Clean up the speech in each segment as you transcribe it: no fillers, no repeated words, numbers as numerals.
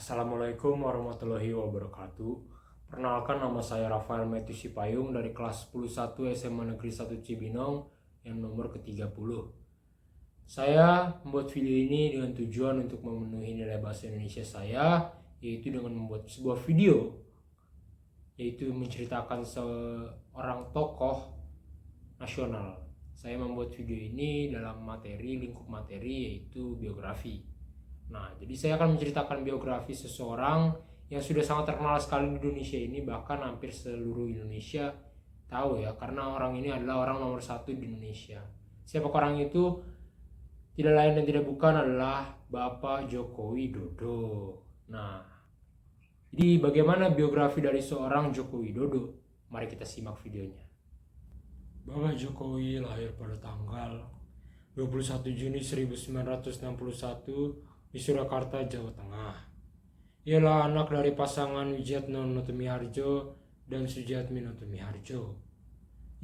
Assalamualaikum warahmatullahi wabarakatuh. Perkenalkan, nama saya Rafael Matthew Sipayung dari kelas 101 SMA Negeri 1 Cibinong yang nomor ke-30. Saya membuat video ini dengan tujuan untuk memenuhi nilai bahasa Indonesia saya, yaitu dengan membuat sebuah video yaitu menceritakan seorang tokoh nasional. Saya membuat video ini dalam lingkup materi yaitu biografi. Nah, jadi saya akan menceritakan biografi seseorang yang sudah sangat terkenal sekali di Indonesia ini, bahkan hampir seluruh Indonesia tahu ya, karena orang ini adalah orang nomor 1 di Indonesia. Siapa orang itu? Tidak lain dan tidak bukan adalah Bapak Joko Widodo. Nah, jadi bagaimana biografi dari seorang Joko Widodo? Mari kita simak videonya. Bapak Jokowi lahir pada tanggal 21 Juni 1961 di Surakarta, Jawa Tengah. Ialah anak dari pasangan Wijatno Notomiharjo dan Sujatmi Notomiharjo.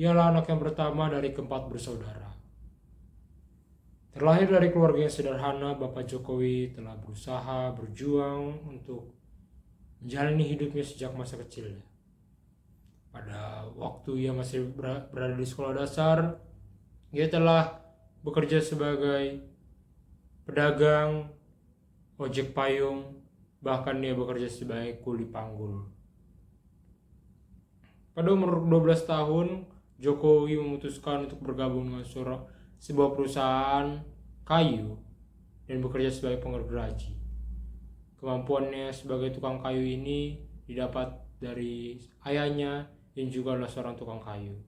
Ialah anak yang pertama dari keempat bersaudara. Terlahir dari keluarga yang sederhana, Bapak Jokowi telah berusaha berjuang untuk menjalani hidupnya sejak masa kecilnya. Pada waktu ia masih berada di sekolah dasar, ia telah bekerja sebagai pedagang, ojek payung, bahkan dia bekerja sebagai kuli panggul. Pada umur 12 tahun, Jokowi memutuskan untuk bergabung dengan sebuah perusahaan kayu dan bekerja sebagai penggergaji. Kemampuannya sebagai tukang kayu ini didapat dari ayahnya yang juga adalah seorang tukang kayu.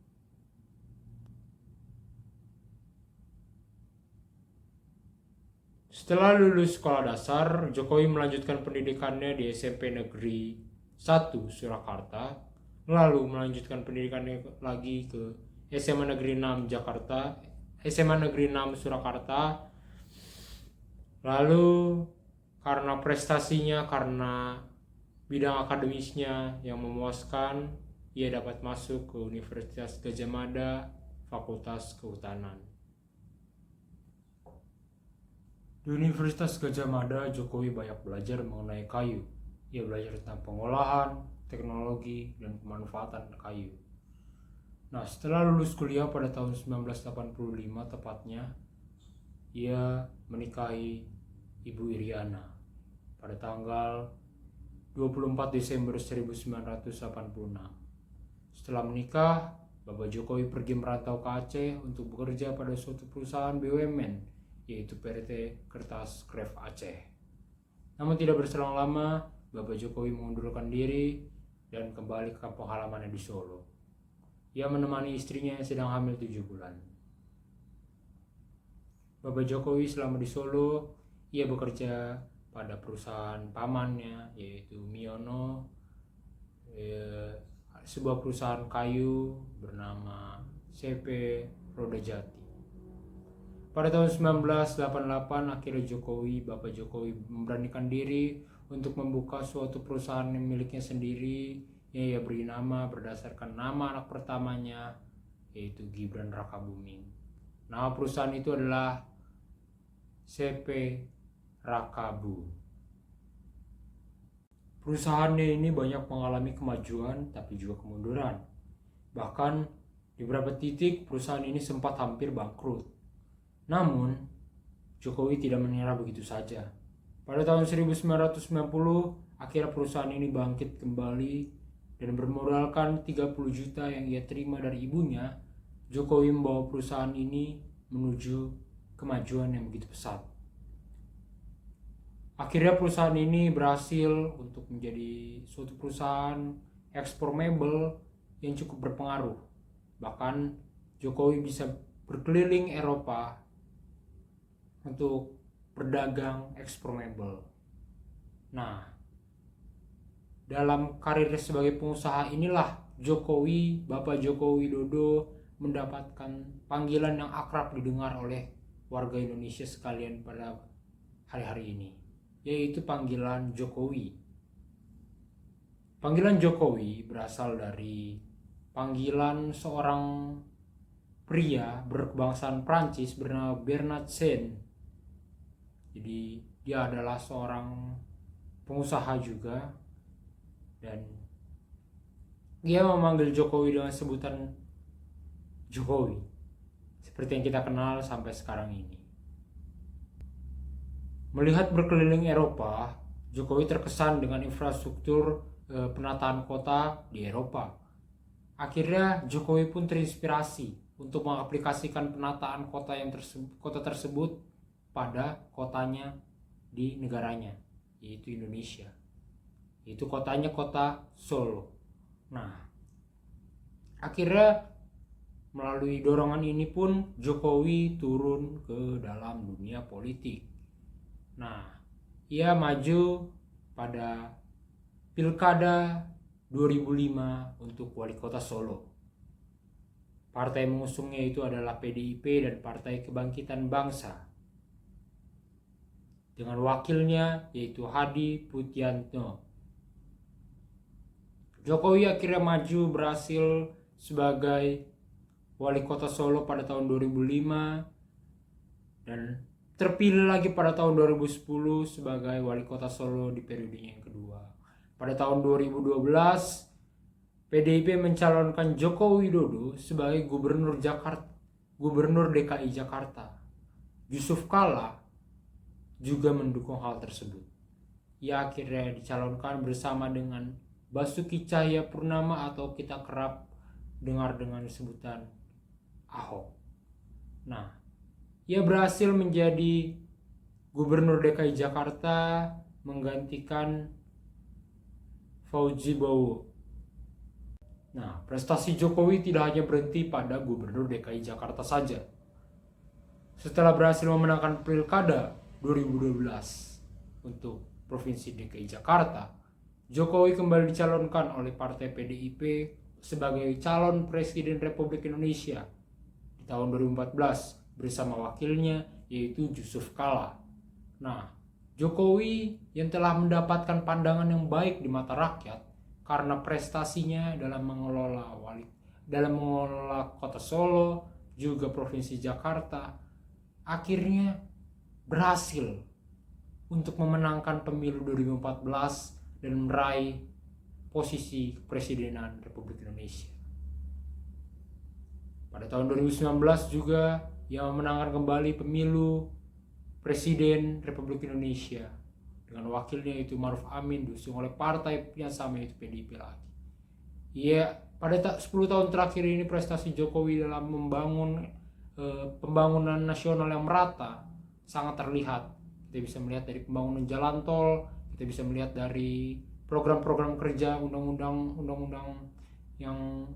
Setelah lulus sekolah dasar, Jokowi melanjutkan pendidikannya di SMP Negeri 1 Surakarta, lalu melanjutkan pendidikannya lagi ke SMA Negeri 6 Jakarta, SMA Negeri 6 Surakarta. Lalu karena prestasinya, karena bidang akademisnya yang memuaskan, ia dapat masuk ke Universitas Gadjah Mada, Fakultas Kehutanan. Di Universitas Gadjah Mada, Jokowi banyak belajar mengenai kayu. Ia belajar tentang pengolahan, teknologi, dan pemanfaatan kayu. Nah, setelah lulus kuliah pada tahun 1985 tepatnya, ia menikahi Ibu Iriana pada tanggal 24 Desember 1986. Setelah menikah, Bapak Jokowi pergi merantau ke Aceh untuk bekerja pada suatu perusahaan BUMN, yaitu PT Kertas Kref Aceh. Namun tidak berselang lama, Bapak Jokowi mengundurkan diri dan kembali ke kampung halamannya di Solo. Ia menemani istrinya yang sedang hamil 7 bulan. Bapak Jokowi selama di Solo, ia bekerja pada perusahaan pamannya, yaitu Miono, sebuah perusahaan kayu bernama CP Roda Jati. Pada tahun 1988, akhirnya Bapak Jokowi memberanikan diri untuk membuka suatu perusahaan yang miliknya sendiri, yang ia beri nama berdasarkan nama anak pertamanya, yaitu Gibran Rakabuming. Nama perusahaan itu adalah CP Rakabu. Perusahaannya ini banyak mengalami kemajuan tapi juga kemunduran. Bahkan di beberapa titik perusahaan ini sempat hampir bangkrut. Namun, Jokowi tidak menyerah begitu saja. Pada tahun 1990, akhirnya perusahaan ini bangkit kembali dan bermodalkan 30 juta yang ia terima dari ibunya. Jokowi membawa perusahaan ini menuju kemajuan yang begitu pesat. Akhirnya perusahaan ini berhasil untuk menjadi suatu perusahaan ekspor mebel yang cukup berpengaruh. Bahkan Jokowi bisa berkeliling Eropa untuk berdagang ekspor mebel. Nah, dalam karirnya sebagai pengusaha inilah Bapak Joko Widodo mendapatkan panggilan yang akrab didengar oleh warga Indonesia sekalian pada hari-hari ini, yaitu panggilan Jokowi. Panggilan Jokowi berasal dari panggilan seorang pria berkebangsaan Prancis bernama Bernard Saint. Jadi dia adalah seorang pengusaha juga, dan dia memanggil Jokowi dengan sebutan Jokowi seperti yang kita kenal sampai sekarang ini. Melihat berkeliling Eropa, Jokowi terkesan dengan infrastruktur penataan kota di Eropa. Akhirnya Jokowi pun terinspirasi untuk mengaplikasikan penataan kota tersebut pada kotanya di negaranya, yaitu Indonesia. Itu kotanya kota Solo. Nah, akhirnya melalui dorongan ini pun Jokowi turun ke dalam dunia politik. Nah, ia maju pada Pilkada 2005 untuk wali kota Solo. Partai mengusungnya itu adalah PDIP dan Partai Kebangkitan Bangsa, dengan wakilnya yaitu Hadi Prutyanto. Jokowi akhirnya maju berhasil sebagai wali kota Solo pada tahun 2005 dan terpilih lagi pada tahun 2010 sebagai wali kota Solo di periodenya yang kedua. Pada tahun 2012 PDIP mencalonkan Joko Widodo sebagai gubernur DKI Jakarta. Yusuf Kala juga mendukung hal tersebut. Ia akhirnya dicalonkan bersama dengan Basuki Cahayapurnama atau kita kerap dengar dengan sebutan Ahok. Nah, ia berhasil menjadi gubernur DKI Jakarta menggantikan Fauzi Bowo. Nah, prestasi Jokowi tidak hanya berhenti pada gubernur DKI Jakarta saja. Setelah berhasil memenangkan Pilkada 2012 untuk Provinsi DKI Jakarta, Jokowi kembali dicalonkan oleh Partai PDIP sebagai calon Presiden Republik Indonesia di tahun 2014 bersama wakilnya yaitu Yusuf Kala. Nah, Jokowi yang telah mendapatkan pandangan yang baik di mata rakyat karena prestasinya dalam mengelola kota Solo juga Provinsi Jakarta, akhirnya berhasil untuk memenangkan pemilu 2014 dan meraih posisi kepresidenan Republik Indonesia. Pada tahun 2019 juga ia memenangkan kembali pemilu Presiden Republik Indonesia dengan wakilnya itu Maruf Amin, diusung oleh partai yang sama yaitu PDIP lagi. Ia pada 10 tahun terakhir ini prestasi Jokowi dalam membangun pembangunan nasional yang merata sangat terlihat. Kita bisa melihat dari pembangunan jalan tol, kita bisa melihat dari program-program kerja, undang-undang yang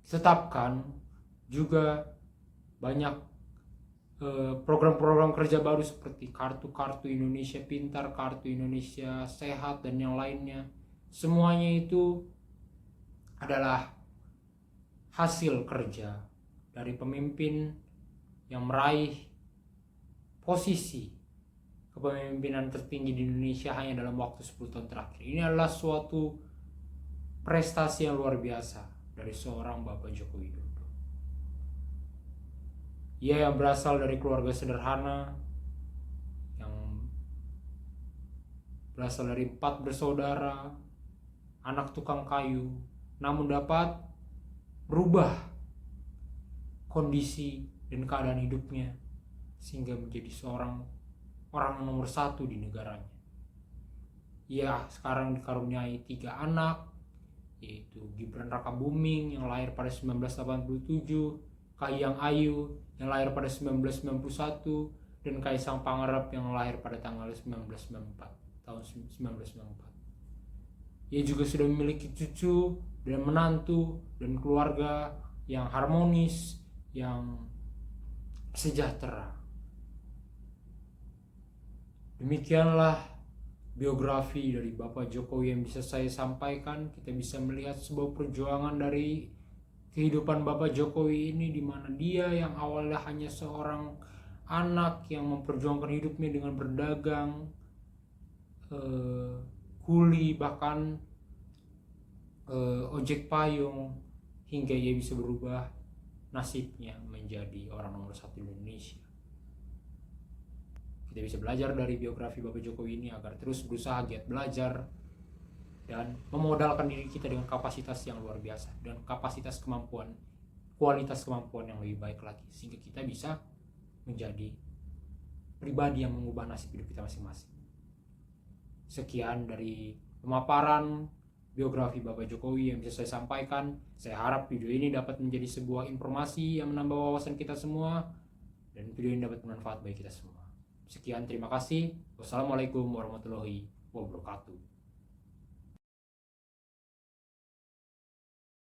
ditetapkan, juga banyak program-program kerja baru seperti kartu Indonesia Pintar, kartu Indonesia Sehat, dan yang lainnya. Semuanya itu adalah hasil kerja dari pemimpin yang meraih posisi kepemimpinan tertinggi di Indonesia hanya dalam waktu 10 tahun terakhir. Ini adalah suatu prestasi yang luar biasa dari seorang Bapak Joko Widodo. Ia yang berasal dari keluarga sederhana, yang berasal dari 4 bersaudara, anak tukang kayu, namun dapat berubah kondisi dan keadaan hidupnya sehingga menjadi seorang orang nomor 1 di negaranya. Ia sekarang dikaruniai 3 anak, yaitu Gibran Rakabuming yang lahir pada 1987, Kahiyang Ayu yang lahir pada 1991, dan Kaisang Pangarep yang lahir pada tanggal 1994, tahun 1994. Ia juga sudah memiliki cucu dan menantu dan keluarga yang harmonis, yang sejahtera. Demikianlah biografi dari Bapak Jokowi yang bisa saya sampaikan. Kita bisa melihat sebuah perjuangan dari kehidupan Bapak Jokowi ini, di mana dia yang awalnya hanya seorang anak yang memperjuangkan hidupnya dengan berdagang, kuli, bahkan ojek payung, hingga ia bisa berubah nasibnya menjadi orang nomor 1 di Indonesia. kita bisa belajar dari biografi Bapak Jokowi ini agar terus berusaha giat belajar dan memodalkan diri kita dengan kapasitas yang luar biasa dan kapasitas kemampuan, kualitas kemampuan yang lebih baik lagi, sehingga kita bisa menjadi pribadi yang mengubah nasib hidup kita masing-masing. Sekian dari pemaparan biografi Bapak Jokowi yang bisa saya sampaikan. Saya harap video ini dapat menjadi sebuah informasi yang menambah wawasan kita semua, dan video ini dapat bermanfaat bagi kita semua. Sekian, terima kasih. Wassalamualaikum warahmatullahi wabarakatuh.